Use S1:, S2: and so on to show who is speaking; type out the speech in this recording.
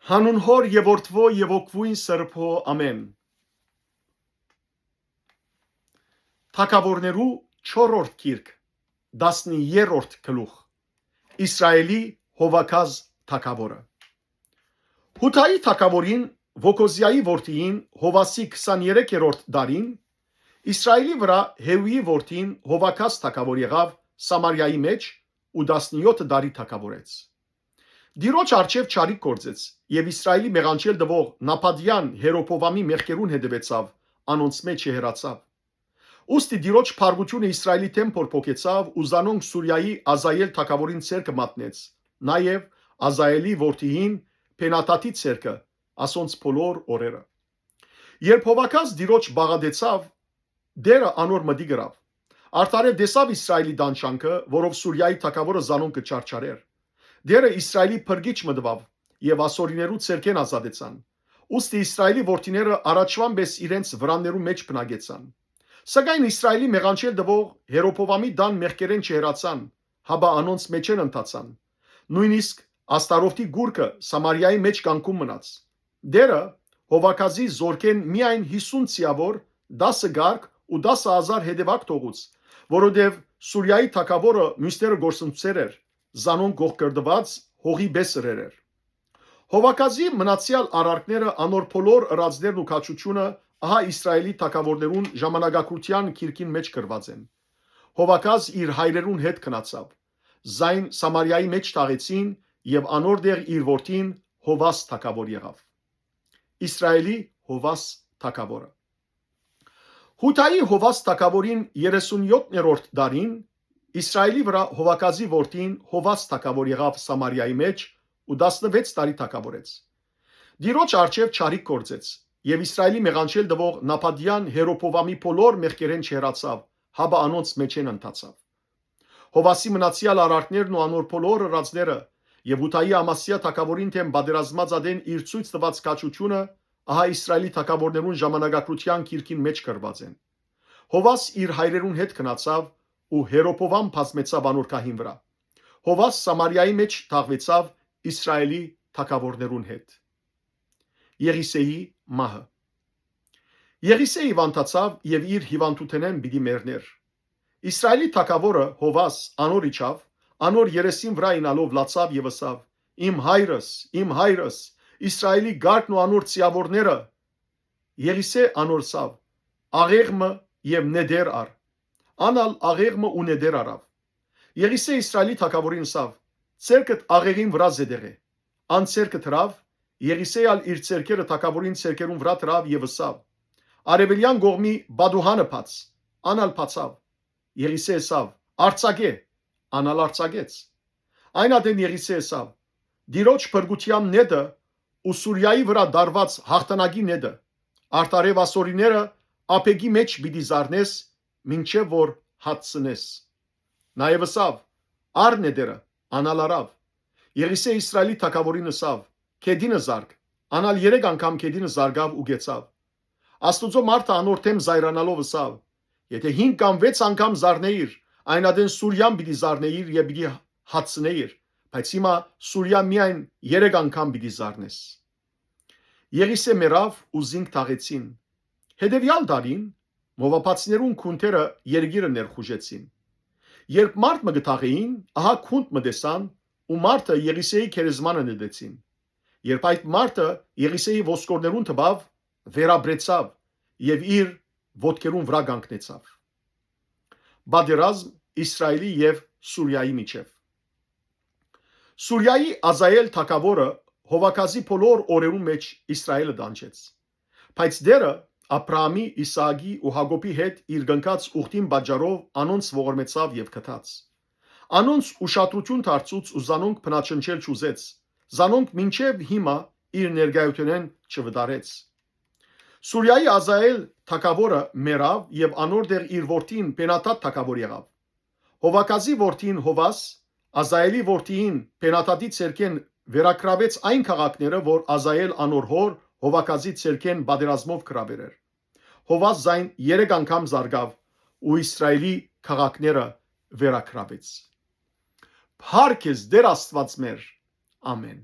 S1: Հանուն Հոր եւ Որդվո եւ Օգվույն Սրբո ամեն։ Թագավորներու 4-րդ գիրք 13-րդ գլուխ Իսրայելի Հովակազ թագավորը։ Հութայի թագավորին Վոկոզիայի որդին Հովասի 23-րդ դարին Իսրայելի վրա Հեուի որդին Հովակազ թագավոր եղավ Սամարիայի մեջ ու 17 դարի թագավորեց։ Դիրոջ արչև չարիք գործեց եւ Իսրայելի մեղանչել դվող Նապադյան Հերոփովամի մեղքերուն հետևեցավ, անոնց մեջ հեռացավ։ Ուստի Դիրոջ փառությունը Իսրայելի դեմ փորփոքեցավ ու զանոնք Սուրիայի Ազայել թագավորին ցերկը մատնեց, նաեւ Ազայելի որդին Փենատատի ցերկը, ասոնց բոլոր օրերը։ Երբ Հովակազ Դիրոջ բաղադեցավ, դերը անոր մդի գրավ։ Արդարև դեսավ Իսրայելի դանչանքը, որով Սուրիայի թագավորը զանոնքը չարչարեր։ Դերը Իսրայելի փրկիչ մտավ եւ ասորիներու ցերկեն ազատեցան։ Ուստի Իսրայելի որդիները առաջվան պես իրենց վրաններու մեջ բնագեցան։ Սակայն Իսրայելի մեղանչել դվող Հերոփովամի դան մեղքերեն չհեռացան, հաբա անոնց մեջ են ընթացան։ Նույնիսկ Աստարոթի գուրկը Սամարիայի մեջ կանգուն մնաց։ Դերը Հովակազի զորքեն միայն 50 ցիավոր, 10 գարկ ու 10,000 հետևակ թողուց, որովհետև Սուրիայի թագավորը մյուսները գործընծեր էր, զանոն գողկրդված հողի բեսրեր էր։ Հովակազի մնացյալ արարքները անոր բոլոր ըրածներն ու քաչությունը ահա Իսրայելի թագավորներուն ժամանակակրթության քիրքին մեջ գրված են։ Հովակազ իր հայրերուն հետ քնացավ։ Զայն Սամարիայի մեջ տաղեցին եւ անոր դեղ իր որդին Հովաս թագավոր եղավ։ Իսրայելի Հովաս թագավորը։ Հութայի Հովաս թագավորին 37-րդ դարին Իսրայելի վրա Հովակազի որդին Հովաս թագավոր եղավ Սամարիայի մեջ ու 16 տարի թագավորեց։ Դիրոջ արչև չարիք գործեց եւ Իսրայելի մեղանչել դվող Նապադյան Հերոփովամի բոլոր մեղքերեն չհեռացավ, հաբա անոնց մեջ են ընթացավ։ Հովասի մնացյալ արարքներն ու անոր բոլոր ըրածները եւ Հութայի Ամասիա թագավորին թեմ բادرազմած ադեն իր ցույց տված կաչությունը ահա Իսրայելի թագավորներուն ժամանակակրթության քիրքին մեջ գրված են։ Հովաս իր հայրերուն հետ քնացավ ու Հերոփովամ բազմեցավ անոր քահին վրա։ Հովաս Սամարիայի մեջ թաղվեցավ Իսրայելի թագավորներուն հետ։ Եղիսեի մահը։ Եղիսեի վանտացավ եւ իր հիվանդութենեն պիտի մեռներ։ Իսրայելի թագավորը Հովաս անոր իջավ, անոր երեսին վրա ինալով լացավ եւ ասավ. Իմ հայրս, Իսրայելի գարկն ու անոր ցիավորները։ Եղիսե անոր սավ. աղեղմը եւ նեդեր ար։ Անալ աղեղմը ու նեդեր արավ։ Եղիսե Իսրայելի թագավորին ասավ. Ցերկդ աղեղին վրա զեդեղե։ Ան ցերկը թրավ, Եղիսեալ իր ցերկերը թագավորին ցերկերուն վրա թրավ եւ ասավ. Արևելյան գողմի բադուհանը փած, անալ փացավ։ Եղիսե ասավ. Արցագե, անալ արցագեց։ Այն ադեն Եղիսե ասավ. Դիրոջ փրկության նեդը ու Սուրիայի վրա դարված հաղթանակի նեդը, արտարև ասորիները ափեգի մեջ պիտի զարնես, մինչև որ հացնես։ Նաեւ ասավ. Ար նեդերը, անալ արավ։ Եղիսե Իսրայելի թագավորին ասավ. Քեդինը զարգ, անալ 3 անգամ քեդինը զարգավ ու գեցավ։ Աստուծո մարդը անոր թեմ զայրանալով ասավ. Եթե 5 կամ 6 անգամ զարնեիր, այն ադեն Սուրիան պիտի զարնեիր եւ պիտի հացնեիր, բայց հիմա Սուրիա միայն 3 անգամ պիտի զարնես։ Եղիսե մեռավ ու զինք թաղեցին։ Հետևյալ դարին Մովապացիներուն քունթերը երգիրը ներխուժեցին։ Երբ մարդ մը գտաղեին, ահա քունտ մը դեսան ու մարդը Եղիսեի քերեզմանը նետեցին։ Երբ այդ մարդը Եղիսեի ոսկորներուն տվավ, վերաբրեցավ եւ իր ոտքերուն վրա կանգնեցավ։ Բادرազմ Իսրայելի եւ Սուրիայի միջև։ Սուրիայի Ազայել թագավորը Հովակազի բոլոր օրերուն մեջ Իսրայելը դանչեց։ Բայց դերը Աբրահամի, Իսահակի ու Հակոբի հետ իր գնկած ուխտին բաժարով անոնց ողորմեցավ եւ գտած։ Անոնց ուշադրություն դարձուց ու զանոնք բնաչնչել չուզեց։ Զանոնք մինչև հիմա իր ներգայութենեն չվդարեց։ Սուրիայի Ազայել թագավորը մեռավ եւ անոր դեր իր որդին Փենատատ թագավոր եղավ։ Հովակազի որդին Հովաս Ազայելի որդին Փենատատի ցերկեն վերակրավեց այն քաղաքները, որ Ազայել անոր հոր Հովակազի ցերկեն բادرազմով կրավեր էր։ Հովաս զայն 3 անգամ զարգավ ու Իսրայելի քաղաքները վերակրավեց։ Փառք ես Դեր Աստված մեր։ Ամեն։